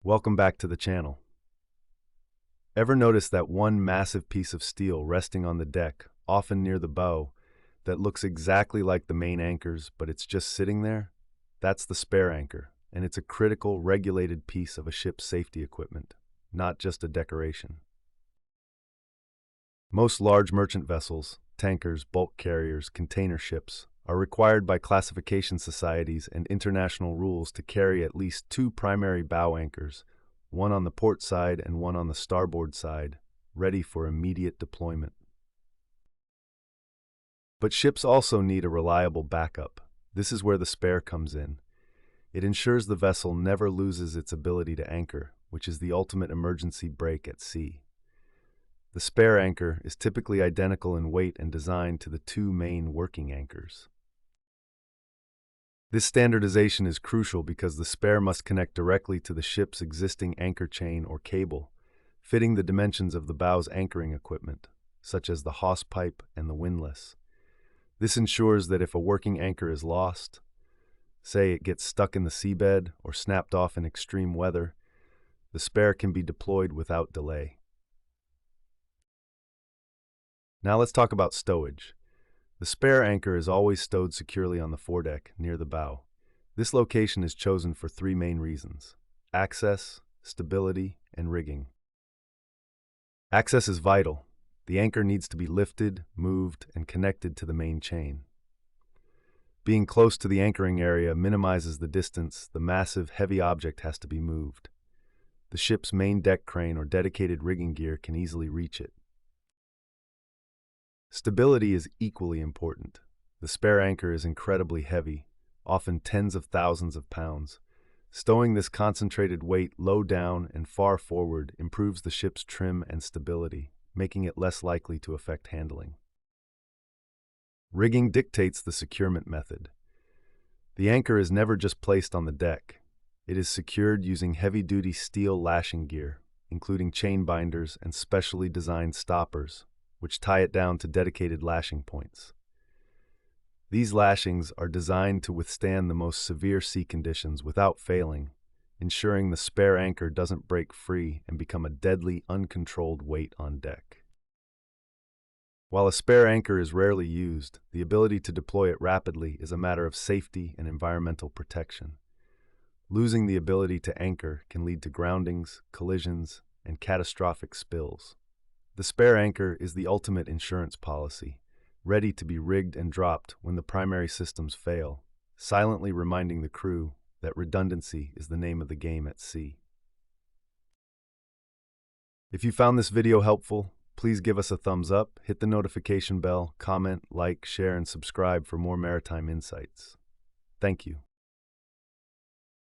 Welcome back to the channel. Ever notice that one massive piece of steel resting on the deck, often near the bow, that looks exactly like the main anchors, but it's just sitting there? That's the spare anchor, and it's a critical, regulated piece of a ship's safety equipment, not just a decoration. Most large merchant vessels, tankers, bulk carriers, container ships, are required by classification societies and international rules to carry at least two primary bow anchors, one on the port side and one on the starboard side, ready for immediate deployment. But ships also need a reliable backup. This is where the spare comes in. It ensures the vessel never loses its ability to anchor, which is the ultimate emergency brake at sea. The spare anchor is typically identical in weight and design to the two main working anchors. This standardization is crucial because the spare must connect directly to the ship's existing anchor chain or cable, fitting the dimensions of the bow's anchoring equipment, such as the hawse pipe and the windlass. This ensures that if a working anchor is lost, say it gets stuck in the seabed or snapped off in extreme weather, the spare can be deployed without delay. Now let's talk about stowage. The spare anchor is always stowed securely on the foredeck, near the bow. This location is chosen for three main reasons: access, stability, and rigging. Access is vital. The anchor needs to be lifted, moved, and connected to the main chain. Being close to the anchoring area minimizes the distance the massive, heavy object has to be moved. The ship's main deck crane or dedicated rigging gear can easily reach it. Stability is equally important. The spare anchor is incredibly heavy, often tens of thousands of pounds. Stowing this concentrated weight low down and far forward improves the ship's trim and stability, making it less likely to affect handling. Rigging dictates the securement method. The anchor is never just placed on the deck. It is secured using heavy-duty steel lashing gear, including chain binders and specially designed stoppers, which tie it down to dedicated lashing points. These lashings are designed to withstand the most severe sea conditions without failing, ensuring the spare anchor doesn't break free and become a deadly, uncontrolled weight on deck. While a spare anchor is rarely used, the ability to deploy it rapidly is a matter of safety and environmental protection. Losing the ability to anchor can lead to groundings, collisions, and catastrophic spills. The spare anchor is the ultimate insurance policy, ready to be rigged and dropped when the primary systems fail, silently reminding the crew that redundancy is the name of the game at sea. If you found this video helpful, please give us a thumbs up, hit the notification bell, comment, like, share, and subscribe for more maritime insights. Thank you.